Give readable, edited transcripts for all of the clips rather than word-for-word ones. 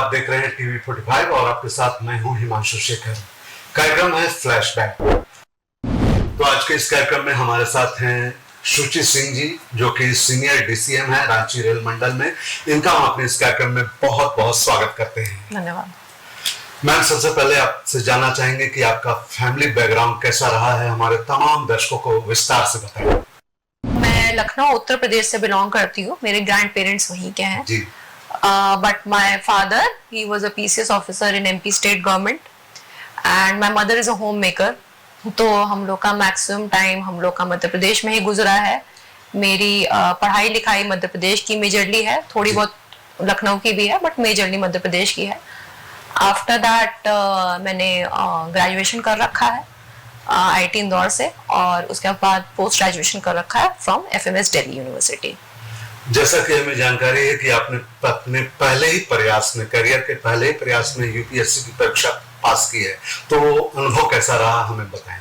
आप देख रहे हैं टीवी 45 और आपके साथ मैं हूं हिमांशु शेखर। कार्यक्रम है फ्लैशबैक। तो आज के इस कार्यक्रम में हमारे साथ हैं शुचि सिंह जी, जो कि सीनियर डीसीएम है रांची रेल मंडल में। इनका हम अपने इस कार्यक्रम में बहुत बहुत स्वागत करते हैं। धन्यवाद। मैम, सबसे पहले आपसे जानना चाहेंगे कि आपका फैमिली बैकग्राउंड कैसा रहा है, हमारे तमाम दर्शकों को विस्तार से बताएं। मैं लखनऊ उत्तर प्रदेश से बिलोंग करती हूँ। मेरे ग्रैंड पेरेंट्स वहीं के हैं जी। But my father he was a PCS officer in MP state government and my mother is a home maker. तो हम लोग का मैक्सिमम टाइम हम लोग का मध्य प्रदेश में ही गुजरा है। मेरी पढ़ाई लिखाई मध्य प्रदेश की मेजरली है, थोड़ी बहुत लखनऊ की भी है बट मेजरली मध्य प्रदेश की है। आफ्टर दैट मैंने ग्रेजुएशन कर रखा है आईटी इंदौर से, और उसके बाद पोस्ट ग्रेजुएशन कर रखा है फ्रॉम एफएमएस दिल्ली यूनिवर्सिटी। जैसा कि हमें जानकारी है कि आपने अपने पहले ही प्रयास में, करियर के पहले ही प्रयास में यूपीएससी की परीक्षा पास की है, तो अनुभव कैसा रहा हमें बताएं।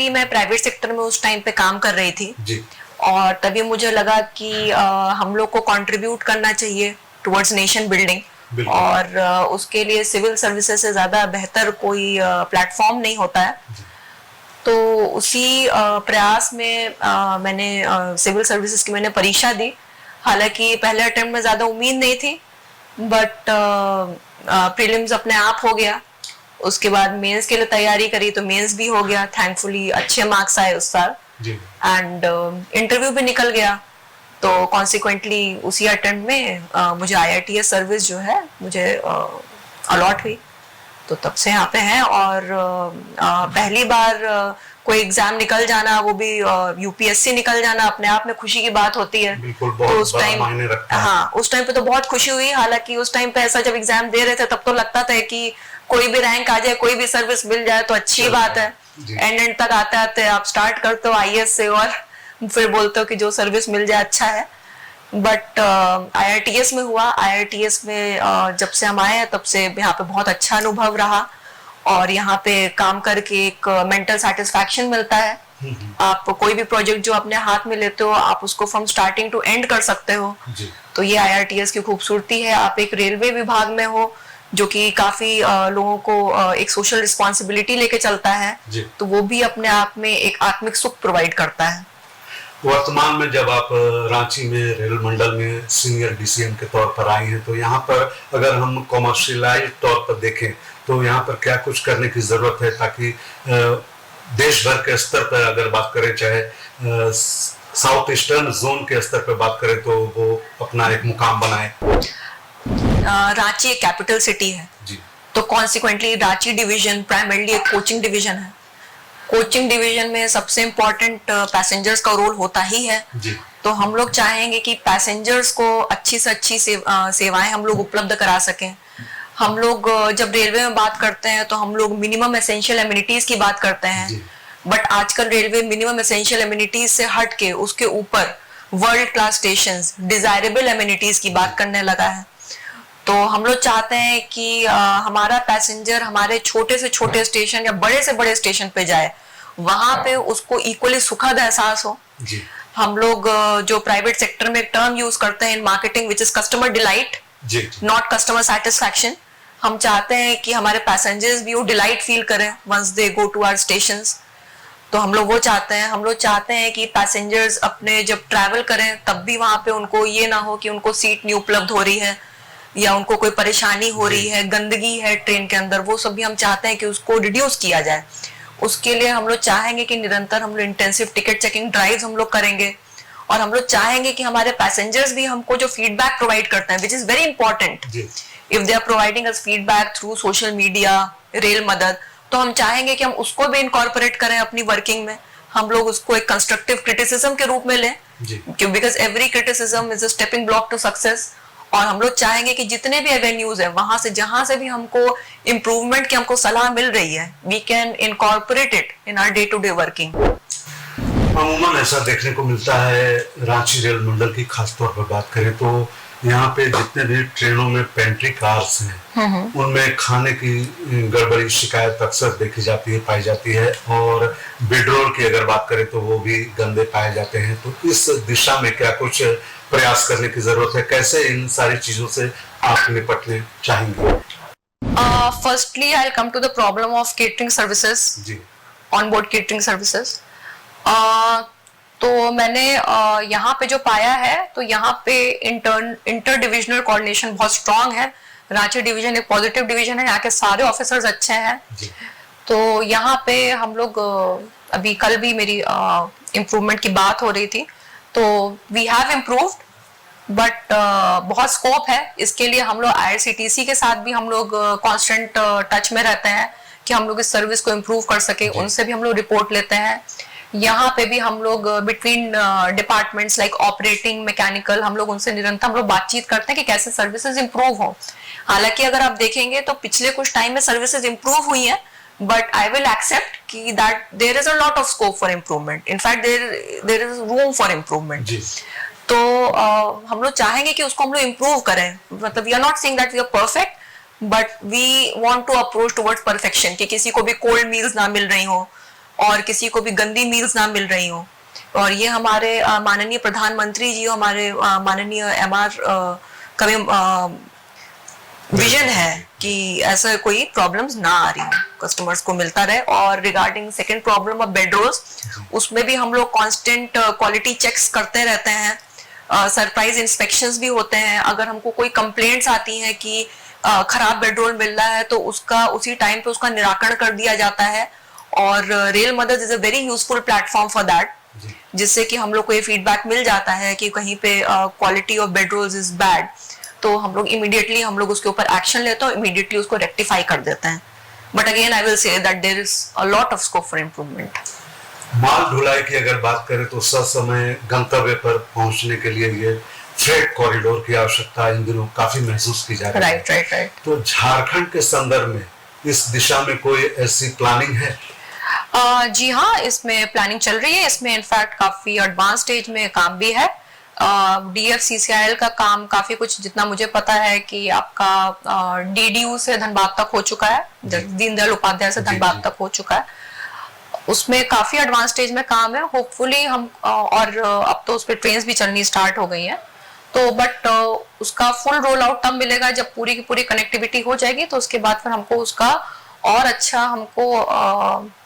मैं प्राइवेट सेक्टर में उस टाइम पे काम कर रही थी जी। और तभी मुझे लगा कि हम लोग को कंट्रीब्यूट करना चाहिए टुवर्ड्स नेशन बिल्डिंग, और उसके लिए सिविल सर्विसेज से ज्यादा बेहतर कोई प्लेटफॉर्म नहीं होता है। तो उसी प्रयास में मैंने सिविल सर्विसेज की मैंने परीक्षा दी। हालांकि पहले अटेम्प्ट में ज्यादा उम्मीद नहीं थी, बट प्रीलिम्स अपने आप हो गया। उसके बाद मेंस के लिए तैयारी करी तो मेंस भी हो गया, थैंकफुली अच्छे मार्क्स आए उस साल, एंड इंटरव्यू भी निकल गया। तो कॉन्सिक्वेंटली उसी अटेम्प्ट में मुझे आईआरटीएस सर्विस जो है मुझे अलॉट हुई, तो तब से यहाँ पे हैं। और पहली बार कोई एग्जाम निकल जाना, वो भी यूपीएससी निकल जाना, अपने आप में खुशी की बात होती है। बिल्कुल, तो उस टाइम हाँ, उस टाइम पे तो बहुत खुशी हुई। हालांकि उस टाइम पे ऐसा जब एग्जाम दे रहे थे तब तो लगता था कि कोई भी रैंक आ जाए, कोई भी सर्विस मिल जाए तो अच्छी बात है। एंड तक आते आते आप स्टार्ट करते हो आईएएस से और फिर बोलते हो कि जो सर्विस मिल जाए अच्छा है। बट आईआरटीएस में हुआ। आईआरटीएस में जब से हम आए हैं तब से यहाँ पे बहुत अच्छा अनुभव रहा, और यहाँ पे काम करके एक मेंटल सेटिस्फैक्शन मिलता है। आप कोई भी प्रोजेक्ट जो अपने हाथ में लेते हो, आप उसको फ्रॉम स्टार्टिंग टू एंड कर सकते हो। तो ये आईआरटीएस की खूबसूरती है। आप एक रेलवे विभाग में हो जो कि काफी लोगों को एक सोशल रिस्पॉन्सिबिलिटी लेके चलता है, तो वो भी अपने आप में एक आत्मिक सुख प्रोवाइड करता है। वर्तमान में जब आप रांची में रेल मंडल में सीनियर डीसीएम के तौर पर आई हैं, तो यहाँ पर अगर हम कॉमर्शियलाइज तौर पर देखें तो यहाँ पर क्या कुछ करने की जरूरत है, ताकि देश भर के स्तर पर अगर बात करें, चाहे साउथ ईस्टर्न जोन के स्तर पर बात करें, तो वो अपना एक मुकाम बनाए। रांची एक कैपिटल सिटी है जी, तो कॉन्सिक्वेंटली रांची डिवीजन प्राइमरली एक कोचिंग डिवीजन है। कोचिंग डिवीजन में सबसे इम्पोर्टेंट पैसेंजर्स का रोल होता ही है जी। तो हम लोग चाहेंगे कि पैसेंजर्स को अच्छी से अच्छी सेवाएं हम लोग उपलब्ध करा सकें। हम लोग जब रेलवे में बात करते हैं तो हम लोग मिनिमम एसेंशियल एमिनिटीज की बात करते हैं, बट आजकल रेलवे मिनिमम एसेंशियल एमिनिटीज से हट के उसके ऊपर world class stations, desirable amenities की बात करने लगा है। तो हम लोग चाहते हैं कि हमारा पैसेंजर हमारे छोटे से छोटे स्टेशन या बड़े से बड़े स्टेशन पे जाए, वहां पे उसको इक्वली सुखद एहसास हो जी। हम लोग जो प्राइवेट सेक्टर में एक टर्म यूज करते हैं in marketing which is customer delight, not customer satisfaction. हम चाहते हैं कि हमारे पैसेंजर्स भी वो डिलाइट फील करें once they go to our stations. तो हम लोग वो चाहते हैं। हम लोग चाहते हैं कि पैसेंजर्स अपने जब ट्रैवल करें तब भी वहां पे उनको ये ना हो कि उनको सीट नहीं उपलब्ध हो रही है या उनको कोई परेशानी हो रही है, गंदगी है ट्रेन के अंदर, वो सब भी हम चाहते हैं कि उसको रिड्यूस किया जाए। उसके लिए हम लोग चाहेंगे कि निरंतर हम लोग इंटेंसिव टिकट चेकिंग ड्राइव्स हम लोग करेंगे, और हम लोग चाहेंगे कि हमारे पैसेंजर्स भी हमको जो फीडबैक प्रोवाइड करते हैं, which is very important, if they are providing us feedback through social media, Rail Madad, तो हम चाहेंगे कि हम उसको भी इनकॉर्पोरेट करें अपनी वर्किंग में। हम लोग उसको एक कंस्ट्रक्टिव क्रिटिसिज्म के रूप में लें, because every criticism is a stepping block to success. और हम लोग चाहेंगे कि जितने भी एवेन्यूज है वहां से जहां से भी हमको इम्प्रूवमेंट की हमको सलाह मिल रही है, we can incorporate it in our day to day working. अमूमन ऐसा देखने को मिलता है रांची रेल मंडल की खास तौर पर बात करें तो यहाँ पे जितने भी ट्रेनों में पेंट्री कार्स हैं उनमें खाने की गड़बड़ी शिकायत अक्सर देखी जाती है, पाई जाती है, और बेडरोल की अगर बात करें तो वो भी गंदे पाए जाते हैं। तो इस दिशा में क्या कुछ प्रयास करने की जरूरत है? कैसे इन सारी चीजों से आप निपटने चाहेंगे? Firstly, I'll come to the problem of catering services. Ji, on-board catering services. तो मैंने यहाँ पे जो पाया है, तो यहाँ पे इंटर डिविजनल कोऑर्डिनेशन बहुत स्ट्रांग है। रांची डिवीजन एक पॉजिटिव डिवीजन है, यहाँ के सारे ऑफिसर्स अच्छे हैं। तो यहाँ पे हम लोग अभी कल भी मेरी इम्प्रूवमेंट की बात हो रही थी, तो वी हैव इम्प्रूव्ड, बट बहुत स्कोप है इसके लिए। हम लोग IRCTC के साथ भी हम लोग कांस्टेंट टच में रहते हैं कि हम लोग इस सर्विस को इम्प्रूव कर सके। उनसे भी हम लोग रिपोर्ट लेते हैं। यहाँ पे भी हम लोग between departments like operating, mechanical, हम लोग उनसे निरंतर हम लोग बातचीत करते हैं कि कैसे सर्विसेज इंप्रूव हो। हालांकि अगर आप देखेंगे तो पिछले कुछ टाइम में सर्विसेज इंप्रूव हुई हैं, बट आई विल एक्सेप्ट कि that there is a lot of scope for improvement. In fact there is room for improvement. तो हम लोग चाहेंगे कि उसको हम लोग इम्प्रूव करें। मतलब we are not saying that we are perfect, but we want to approach towards perfection, कि किसी को भी कोल्ड मील्स ना मिल रही हो और किसी को भी गंदी मील्स ना मिल रही हो। और ये हमारे माननीय प्रधानमंत्री जी, हमारे माननीय MR का भी विजन है कि ऐसा कोई प्रॉब्लम्स ना आ रही हो, कस्टमर्स को मिलता रहे। और regarding second problem of bed rolls, उसमें भी हम लोग कांस्टेंट क्वालिटी चेक्स करते रहते हैं। सरप्राइज इंस्पेक्शंस भी होते हैं। अगर हमको कोई कंप्लेंट्स आती हैं कि खराब बेड रोल मिल रहा है, तो उसका उसी टाइम पे उसका निराकरण कर दिया जाता है। और रेल मदद is a very useful platform for that, जिससे कि हम लोग को ये फीडबैक मिल जाता है कि कहीं पे quality of bed rolls is bad, तो हम लोग इमीडिएटली हम लोग उसके ऊपर एक्शन लेते हैं, इमीडिएटली उसको रेक्टिफाई कर देते हैं। But again I will say that there is a lot of scope for improvement. माल ढुलाई की अगर बात करें तो ससमय गंतव्य पर पहुंचने के लिए ये फ्रेट कॉरिडोर की आवश्यकता इन दिनों काफी महसूस की जा रही है। राइट। तो झारखंड के संदर्भ में इस दिशा में कोई ऐसी प्लानिंग है? जी हाँ, इसमें प्लानिंग चल रही है। इसमें इनफैक्ट काफी एडवांस स्टेज में काम भी है। DFCCIL का काम काफी कुछ, जितना मुझे पता है कि आपका DDU से धनबाद तक हो चुका है, दीनदयाल उपाध्याय से धनबाद तक हो चुका है। उसमें काफी एडवांस स्टेज में काम है। होपफुली हम और अब तो उस पर ट्रेन्स भी चलनी स्टार्ट हो गई हैं। तो बट उसका फुल रोल आउट तब मिलेगा जब पूरी की पूरी कनेक्टिविटी हो जाएगी, तो उसके बाद फिर हमको उसका और अच्छा हमको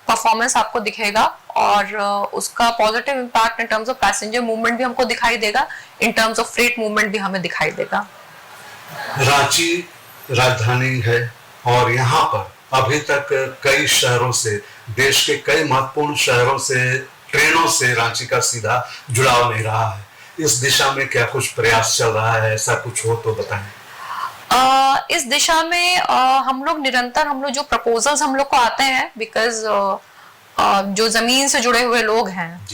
परफॉर्मेंस आपको दिखेगा, और उसका positive impact in terms of passenger movement भी हमको दिखाई देगा, इन टर्म्स ऑफ फ्रेट मूवमेंट भी हमें दिखाई देगा। रांची राजधानी है और यहाँ पर अभी तक कई शहरों से, देश के कई महत्वपूर्ण शहरों से ट्रेनों से रांची का सीधा जुड़ाव नहीं रहा है। इस दिशा में क्या कुछ प्रयास चल रहा है? ऐसा कुछ हो तो बताएं। इस दिशा में हम लोग निरंतर, हम लोग जो प्रपोजल्स हम लोग को आते हैं, बिकॉज जो जमीन से जुड़े हुए लोग हैं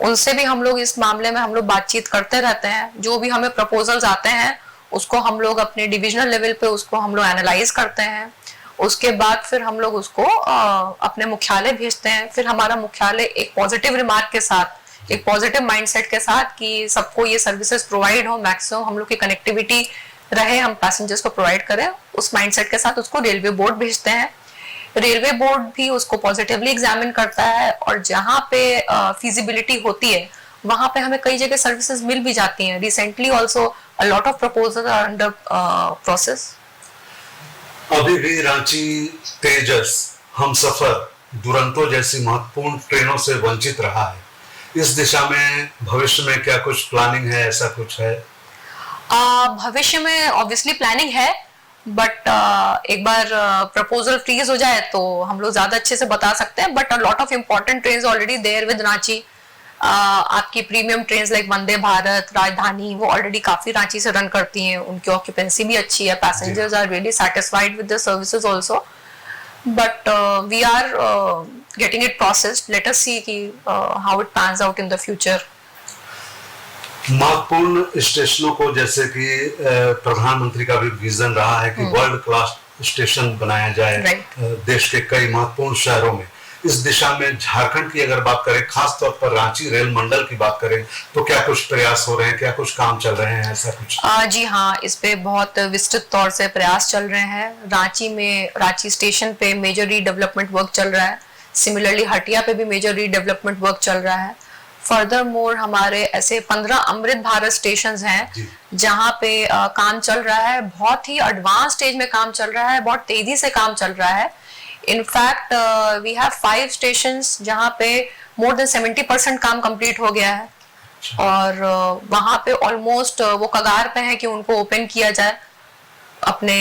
उनसे भी हम लोग इस मामले में हम लोग बातचीत करते रहते हैं। जो भी हमें प्रपोजल्स आते हैं उसको हम लोग अपने डिविजनल लेवल पे उसको हम लोग एनालाइज करते हैं। उसके बाद फिर हम लोग उसको अपने मुख्यालय भेजते हैं। फिर हमारा मुख्यालय एक पॉजिटिव रिमार्क के साथ, एक पॉजिटिव माइंडसेट के साथ कि सबको ये सर्विसेज प्रोवाइड हो, मैक्सिमम हम लोग की कनेक्टिविटी रहे, हम पैसेंजर्स को प्रोवाइड करें, उस माइंडसेट के साथ उसको रेलवे बोर्ड भेजते हैं। रेलवे बोर्ड भी उसको पॉजिटिवली एग्जामिन करता है, और जहाँ पे फिजिबिलिटी होती है वहां पे हमें कई जगह सर्विसेज मिल भी जाती हैं। Recently also a lot of proposals are under process. अभी भी रांची तेजस, हमसफर, दुरंतो जैसी महत्वपूर्ण ट्रेनों से वंचित रहा है। इस दिशा में भविष्य में क्या कुछ प्लानिंग है? ऐसा कुछ है? भविष्य में ऑब्वियसली प्लानिंग है, बट एक बार प्रपोजल फ्रीज हो जाए तो हम लोग ज्यादा अच्छे से बता सकते हैं। But a lot of important trains already there with Ranchi. आपकी premium trains like Vande Bharat, Rajdhani, वो ऑलरेडी काफी रांची से रन करती हैं। उनकी ऑक्यूपेंसी भी अच्छी है, passengers are really satisfied with the services also. But we are getting it processed. Let us see कि how it pans out in the future. महत्वपूर्ण स्टेशनों को, जैसे कि प्रधानमंत्री का भी विजन रहा है कि वर्ल्ड क्लास स्टेशन बनाया जाए देश के कई महत्वपूर्ण शहरों में, इस दिशा में झारखंड की अगर बात करें, खास तौर पर रांची रेल मंडल की बात करें, तो क्या कुछ प्रयास हो रहे हैं, क्या कुछ काम चल रहे हैं, ऐसा कुछ? जी हाँ, इस पे बहुत विस्तृत तौर से प्रयास चल रहे हैं। रांची स्टेशन पे मेजर रीडेवलपमेंट वर्क चल रहा है। सिमिलरली हटिया पे भी मेजर रीडेवलपमेंट वर्क चल रहा है। फर्दर मोर हमारे ऐसे 15 अमृत भारत स्टेशन हैं जहाँ पे काम चल रहा है। बहुत ही एडवांस स्टेज में काम चल रहा है, बहुत तेजी से काम चल रहा है। इनफैक्ट वी हैव 5 स्टेशंस जहाँ पे मोर देन 70% काम कंप्लीट हो गया है और वहाँ पे ऑलमोस्ट वो कगार पे है कि उनको ओपन किया जाए अपने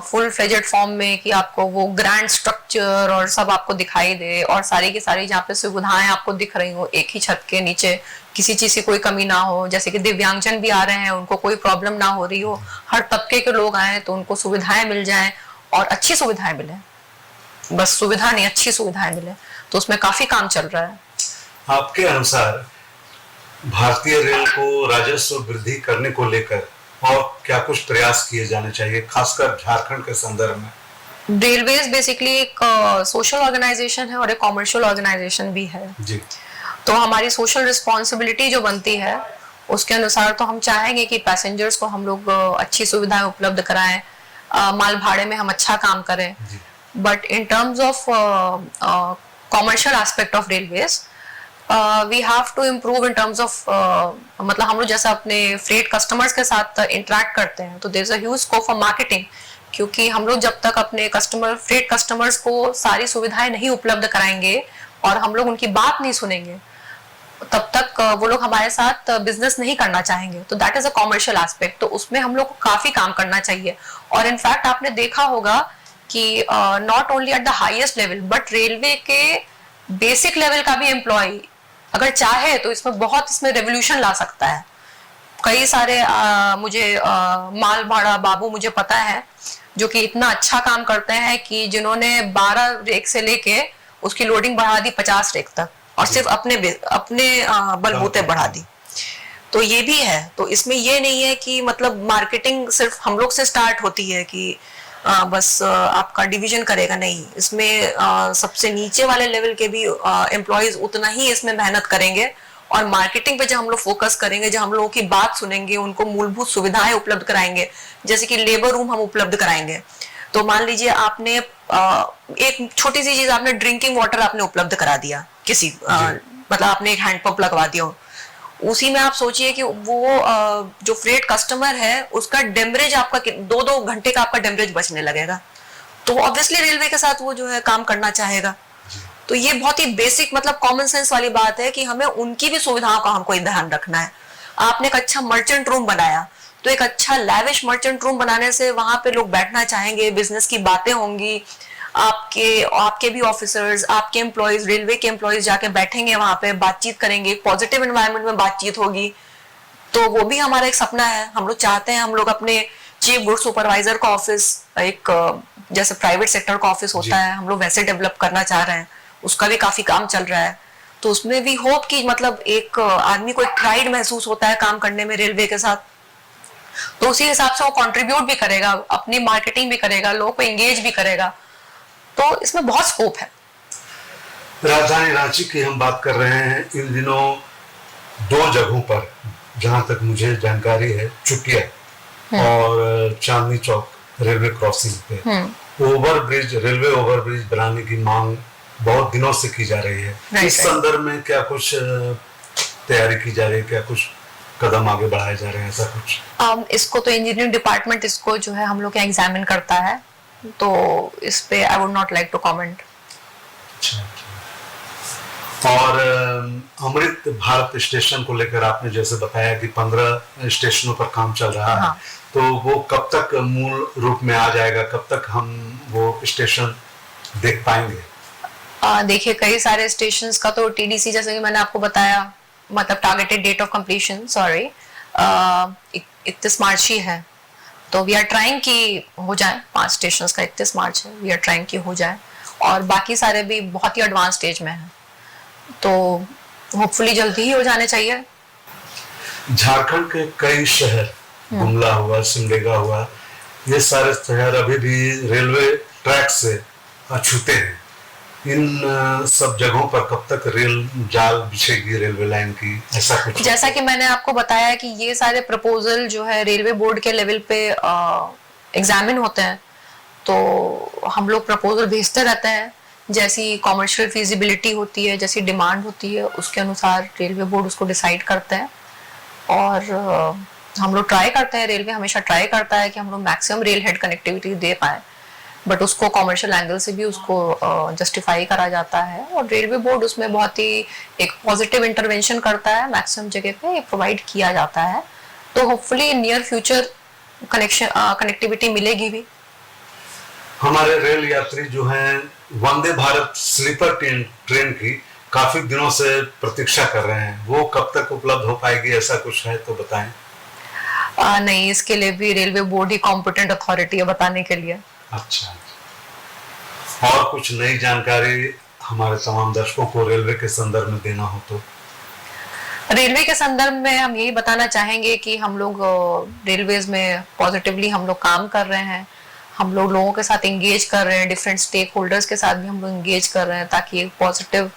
फुल फ्लेजेड फॉर्म में, कि आपको वो ग्रैंड स्ट्रक्चर और सब आपको दिखाई दे और सारी की सारी जहाँ पे सुविधाएं आपको दिख रही हो एक ही छत के नीचे, किसी चीज की कोई कमी ना हो। जैसे कि दिव्यांगजन भी आ रहे हैं, उनको कोई प्रॉब्लम ना हो रही हो, हर तबके के लोग आए तो उनको सुविधाएं मिल जाएं और अच्छी सुविधाएं मिले, बस सुविधा नहीं अच्छी सुविधाएं मिले। तो उसमें काफी काम चल रहा है। आपके अनुसार भारतीय रेल को राजस्व वृद्धि करने को लेकर और क्या कुछ प्रयास किए जाने चाहिए, खासकर झारखंड के संदर्भ में? रेलवेज बेसिकली एक सोशल ऑर्गेनाइजेशन है और एक कॉमर्शियल ऑर्गेनाइजेशन भी है जी। तो हमारी सोशल रिस्पॉन्सिबिलिटी जो बनती है उसके अनुसार तो हम चाहेंगे कि पैसेंजर्स को हम लोग अच्छी सुविधाएं उपलब्ध कराएं, माल भाड़े में हम अच्छा काम करें। But in terms of commercial aspect of railways we have to improve in terms of मतलब हम लोग जैसा अपने फ्रेट कस्टमर्स के साथ इंटरेक्ट करते हैं तो there is a huge scope for marketing, क्योंकि हम लोग जब तक अपने फ्रेट कस्टमर्स को सारी सुविधाएं नहीं उपलब्ध कराएंगे और हम लोग उनकी बात नहीं सुनेंगे तब तक वो लोग हमारे साथ बिजनेस नहीं करना चाहेंगे। तो that is a commercial aspect, तो उसमें हम लोग को काफी काम करना चाहिए। और इनफैक्ट आपने देखा होगा कि not only at the highest level but railway के बेसिक लेवल का भी एम्प्लॉय अगर चाहे तो इसमें रेवोल्यूशन ला सकता है। कई सारे मुझे माल भाड़ा बाबू मुझे पता है जो कि इतना अच्छा काम करते हैं कि जिन्होंने 12 रेक से लेके उसकी लोडिंग बढ़ा दी 50 रेक तक और सिर्फ अपने बलबूते बढ़ा दी। तो ये भी है। तो इसमें ये नहीं है कि मतलब मार्केटिंग सिर्फ हम लोग से स्टार्ट होती है कि बस आपका डिवीजन करेगा, नहीं, इसमें सबसे नीचे वाले लेवल के भी एम्प्लॉयज उतना ही इसमें मेहनत करेंगे और मार्केटिंग पे जब हम लोग फोकस करेंगे, जब हम लोगों की बात सुनेंगे, उनको मूलभूत सुविधाएं उपलब्ध कराएंगे, जैसे कि लेबर रूम हम उपलब्ध कराएंगे। तो मान लीजिए आपने एक छोटी सी चीज, आपने ड्रिंकिंग वाटर आपने उपलब्ध करा दिया किसी मतलब आपने एक हैंडपंप लगवा दिया, उसी में आप सोचिए कि वो जो फ्रेट कस्टमर है उसका डेमरेज आपका 2-2 घंटे का आपका डेमरेज बचने लगेगा। तो ऑब्वियसली रेलवे के साथ वो जो है काम करना चाहेगा। तो ये बहुत ही बेसिक मतलब कॉमन सेंस वाली बात है कि हमें उनकी भी सुविधाओं का हमको ध्यान रखना है। आपने एक अच्छा मर्चेंट रूम बनाया तो एक अच्छा लैविश मर्चेंट रूम बनाने से वहां पे लोग बैठना चाहेंगे, बिजनेस की बातें होंगी, आपके भी ऑफिसर्स, आपके एम्प्लॉयज, रेलवे के एम्प्लॉयज जाके बैठेंगे वहां पे, बातचीत करेंगे, पॉजिटिव एनवायरनमेंट में बातचीत होगी। तो वो भी हमारा एक सपना है। हम लोग चाहते हैं हम लोग अपने चीफ गुड सुपरवाइजर का ऑफिस, एक जैसे प्राइवेट सेक्टर का ऑफिस होता है, हम लोग वैसे डेवलप करना चाह रहे हैं। उसका भी काफी काम चल रहा है। तो उसमें भी होप कि मतलब एक आदमी को एक प्राइड महसूस होता है काम करने में रेलवे के साथ, तो उसी हिसाब से वो कंट्रीब्यूट भी करेगा, अपनी मार्केटिंग भी करेगा, लोगों को एंगेज भी करेगा। तो इसमें बहुत स्कोप है। राजधानी रांची की हम बात कर रहे हैं। इन दिनों 2 जगहों पर जहां तक मुझे जानकारी है, चुटिया और चांदनी चौक रेलवे क्रॉसिंग पे रेलवे ओवरब्रिज बनाने की मांग बहुत दिनों से की जा रही है। इस संदर्भ में क्या कुछ तैयारी की जा रही है, क्या कुछ कदम आगे बढ़ाए जा रहे हैं, ऐसा कुछ? इसको तो इंजीनियरिंग डिपार्टमेंट इसको जो है हम लोग एग्जामिन करता है, तो इस पे I would not like to comment. और अमृत भारत स्टेशन को लेकर आपने जैसे बताया कि 15 स्टेशनों पर काम चल रहा है, तो वो कब तक मूल रूप में आ जाएगा, कब तक हम वो स्टेशन देख पाएंगे? देखिए कई सारे स्टेशंस का तो टीडीसी, जैसे कि मैंने आपको बताया, मतलब टारगेटेड डेट ऑफ कंप्लीशन 31 मार्च ही है। तो वी आर ट्राइंग कि हो जाए, 5 स्टेशंस का 31 मार्च है, वी आर ट्राइंग कि हो जाए, और बाकी सारे भी बहुत ही एडवांस स्टेज में हैं, तो होपफुली जल्दी ही हो जाने चाहिए। झारखंड के कई शहर, गुमला हुआ, सिमडेगा हुआ, ये सारे शहर अभी भी रेलवे ट्रैक से अछूते हैं। इन सब जगहों पर कब तक रेल जाल बिछेगी रेलवे लाइन की, ऐसा कुछ? जैसा कि मैंने आपको बताया कि ये सारे प्रपोजल जो है रेलवे बोर्ड के लेवल पे एग्जामिन होते हैं, तो हम लोग प्रपोजल भेजते रहते हैं। जैसी कॉमर्शियल फिजिबिलिटी होती है, जैसी डिमांड होती है, उसके अनुसार रेलवे बोर्ड उसको डिसाइड करते हैं। और हम लोग ट्राई करते हैं, रेलवे हमेशा ट्राई करता है कि हम लोग मैक्सिमम रेल हेड कनेक्टिविटी दे पाए, बट उसको कॉमर्शियल एंगल से भी उसको जस्टिफाई करा जाता है। और रेलवे बोर्ड उसमें बहुत ही एक पॉजिटिव इंटरवेंशन करता है, मैक्सिमम जगह पे प्रोवाइड किया जाता है। तो होपफुली नियर फ्यूचर कनेक्टिविटी मिलेगी भी। हमारे रेल यात्री जो हैं वंदे भारत स्लीपर ट्रेन की काफी दिनों से प्रतीक्षा कर रहे हैं, वो कब तक उपलब्ध हो पाएगी, ऐसा कुछ है तो बताएं। नहीं, इसके लिए भी रेलवे बोर्ड ही कॉम्पिटेंट अथॉरिटी है बताने के लिए। अच्छा, और कुछ नई जानकारी हमारे तमाम दर्शकों को रेलवे के संदर्भ में देना हो तो? रेलवे के संदर्भ में हम यही बताना चाहेंगे कि हम लोग रेलवेज में पॉजिटिवली हम लोग काम कर रहे हैं, हम लोग लोगों के साथ इंगेज कर रहे हैं, डिफरेंट स्टेक होल्डर्स के साथ भी हम लोग इंगेज कर रहे हैं, ताकि एक पॉजिटिव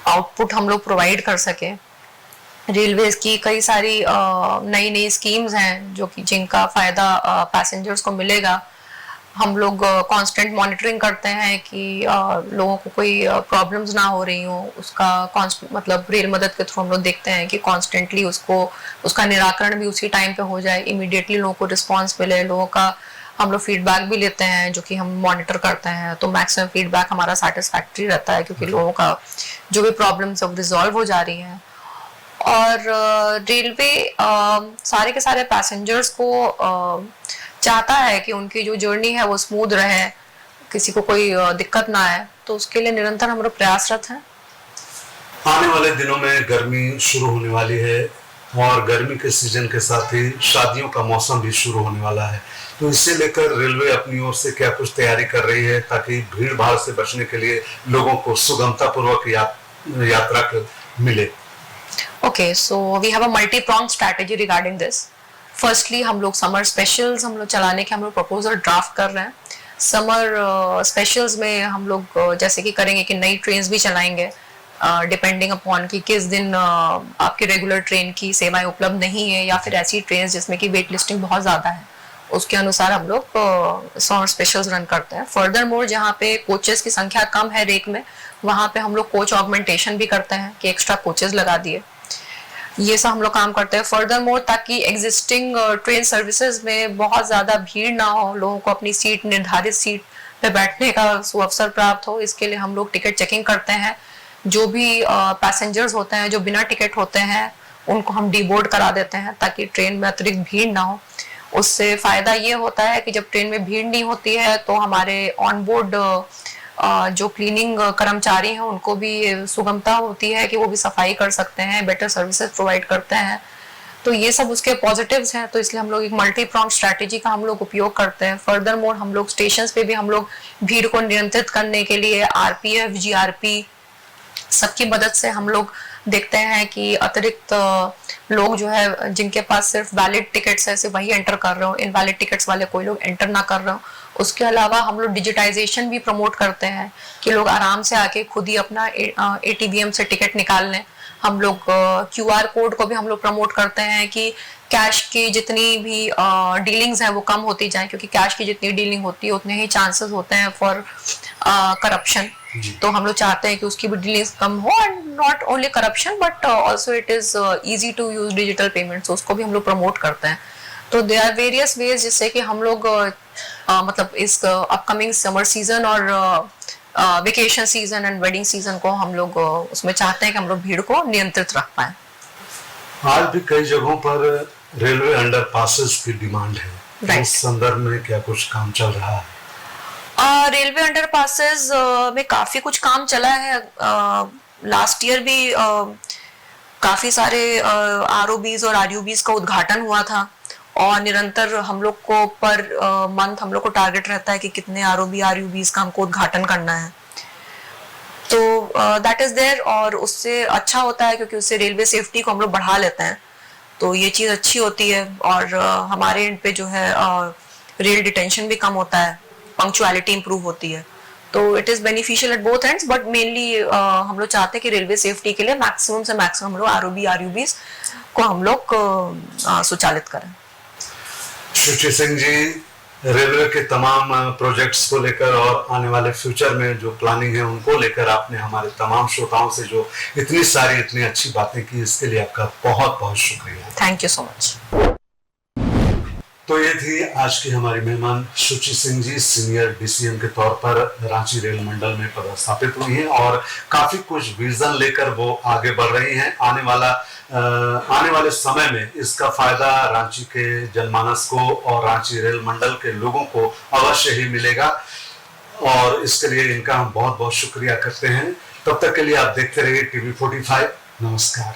आउटपुट हम लोग प्रोवाइड कर सके। रेलवेज की कई सारी नई नई स्कीम्स हैं जो कि जिनका फायदा पैसेंजर्स को मिलेगा। हम लोग कांस्टेंट मॉनिटरिंग करते हैं कि लोगों को कोई प्रॉब्लम्स ना हो रही हो, उसका मतलब रेल मदद के थ्रू हम लोग देखते हैं कि कॉन्स्टेंटली उसका निराकरण भी उसी टाइम पे हो जाए, इमीडिएटली लोगों को रिस्पॉन्स मिले। लोगों का हम लोग फीडबैक भी लेते हैं जो कि हम मॉनिटर करते हैं, तो मैक्सिमम फीडबैक हमारा सेटिस्फैक्ट्री रहता है, क्योंकि लोगों का जो भी प्रॉब्लम्स अब रिजॉल्व हो जा रही हैं। और रेलवे सारे के सारे पैसेंजर्स को चाहता है कि उनकी जो जर्नी है वो स्मूथ रहे, किसी को कोई दिक्कत ना आए, तो उसके लिए निरंतर हम लोग प्रयासरत हैं। आने वाले दिनों में गर्मी शुरू होने वाली है और गर्मी के सीजन के साथ ही शादियों का मौसम भी शुरू होने वाला है, तो इसे लेकर रेलवे अपनी ओर से क्या कुछ तैयारी कर रही है ताकि भीड़ भाड़ से बचने के लिए लोगों को सुगमता पूर्वक यात्रा मिले? Okay, so we have a multi-pronged strategy regarding this. Firstly, हम लोग समर स्पेशल्स हम लोग चलाने के हम लोग प्रपोजल ड्राफ्ट कर रहे हैं। समर स्पेशल्स में हम लोग जैसे कि करेंगे कि नई ट्रेन्स भी चलाएंगे, डिपेंडिंग अपॉन कि किस दिन आपकी रेगुलर ट्रेन की सेवाएं उपलब्ध नहीं है, या फिर ऐसी ट्रेन जिसमें कि वेट लिस्टिंग बहुत ज़्यादा है, उसके अनुसार हम लोग समर स्पेशल्स रन करते हैं। फर्दर मोर जहाँ पे कोचेस की संख्या कम है रेक में, वहाँ पे हम लोग कोच ऑगमेंटेशन भी करते हैं कि एक्स्ट्रा कोचेस लगा दिए। ये सब हम लोग काम करते हैं। फर्दर मोर ताकि एग्जिस्टिंग ट्रेन सर्विसेज में बहुत ज़्यादा भीड़ ना हो, लोगों को अपनी सीट, निर्धारित सीट पे बैठने का अवसर प्राप्त हो, इसके लिए हम लोग टिकट चेकिंग करते हैं। जो भी पैसेंजर्स होते हैं जो बिना टिकट होते हैं उनको हम डीबोर्ड करा देते हैं ताकि ट्रेन में अतिरिक्त भीड़ ना हो। उससे फ़ायदा ये होता है कि जब ट्रेन में भीड़ नहीं होती है तो हमारे ऑन बोर्ड जो क्लीनिंग कर्मचारी हैं उनको भी सुगमता होती है कि वो भी सफाई कर सकते हैं, बेटर सर्विसेज प्रोवाइड करते हैं। तो ये सब उसके पॉजिटिव्स हैं, तो इसलिए हम लोग एक मल्टी प्रॉन्ग स्ट्रैटेजी का हम लोग उपयोग करते हैं। फर्दर मोर हम लोग स्टेशंस पे भी हम लोग भीड़ को नियंत्रित करने के लिए आरपीएफ, जीआरपी सबकी मदद से हम लोग देखते हैं कि अतिरिक्त लोग जो है जिनके पास सिर्फ वैलिड टिकट्स है सिर्फ वही एंटर कर रहे हो, इनवैलिड टिकट्स वाले कोई लोग एंटर ना कर रहे हो। उसके अलावा हम लोग डिजिटाइजेशन भी प्रमोट करते हैं कि लोग आराम से आके खुद ही अपना एटीवीएम से टिकट निकाल लें। हम लोग क्यूआर कोड को भी हम लोग प्रमोट करते हैं कि कैश की जितनी भी डीलिंग्स हैं वो कम होती जाएं, क्योंकि कैश की जितनी डीलिंग होती है उतने ही चांसेस होते हैं फॉर करप्शन। तो हम लोग चाहते हैं कि उसकी भी डीलिंग्स कम हो, and not only corruption but also it is easy to use digital payments, उसको भी हम लोग प्रमोट करते हैं। तो दे आर वेरियस वेज जिससे कि हम लोग मतलब इस अपकमिंग समर सीजन और vacation season and wedding season को हम लोग उसमें चाहते हैं कि हम लोग भीड़ को नियंत्रित रख पाए। आज भी कई जगहों पर रेलवे अंडर पासेस की डिमांड है, इस संदर्भ में क्या कुछ काम चल रहा है? रेलवे अंडर पासेस में काफी कुछ काम चला है। लास्ट ईयर भी काफी सारे आरओबीज और आरयूबीज का उद्घाटन हुआ था, और निरंतर हम लोग को पर मंथ हम लोग को टारगेट रहता है कि कितने आरओबी आरयूबीज का हमको उद्घाटन करना है। तो दैट इज देयर, और उससे अच्छा होता है क्योंकि उससे रेलवे सेफ्टी को हम लोग बढ़ा लेते हैं, तो ये चीज़ अच्छी होती है। और हमारे एंड पे जो है रेल डिटेंशन भी कम होता है, पंक्चुअलिटी इंप्रूव होती है, तो it is beneficial at both ends, but mainly हम लोग चाहते हैं कि रेलवे सेफ्टी के लिए मैक्सिमम से मैक्सिमम हम लोग आरयूबीज को हम लोग सुचालित करें। शुचि सिंह जी, रेलवे के तमाम प्रोजेक्ट्स को लेकर और आने वाले फ्यूचर में जो प्लानिंग है उनको लेकर आपने हमारे तमाम श्रोताओं से जो इतनी सारी इतनी अच्छी बातें की, इसके लिए आपका बहुत बहुत शुक्रिया। Thank you so much. तो ये थी आज की हमारी मेहमान शुचि सिंह जी, सीनियर डीसीएम के तौर पर रांची रेल मंडल में पदस्थापित हुई हैं और काफी कुछ विजन लेकर वो आगे बढ़ रही हैं। आने वाले समय में इसका फायदा रांची के जनमानस को और रांची रेल मंडल के लोगों को अवश्य ही मिलेगा और इसके लिए इनका हम बहुत बहुत शुक्रिया करते हैं। तब तक के लिए आप देखते रहिए टीवी 45। नमस्कार।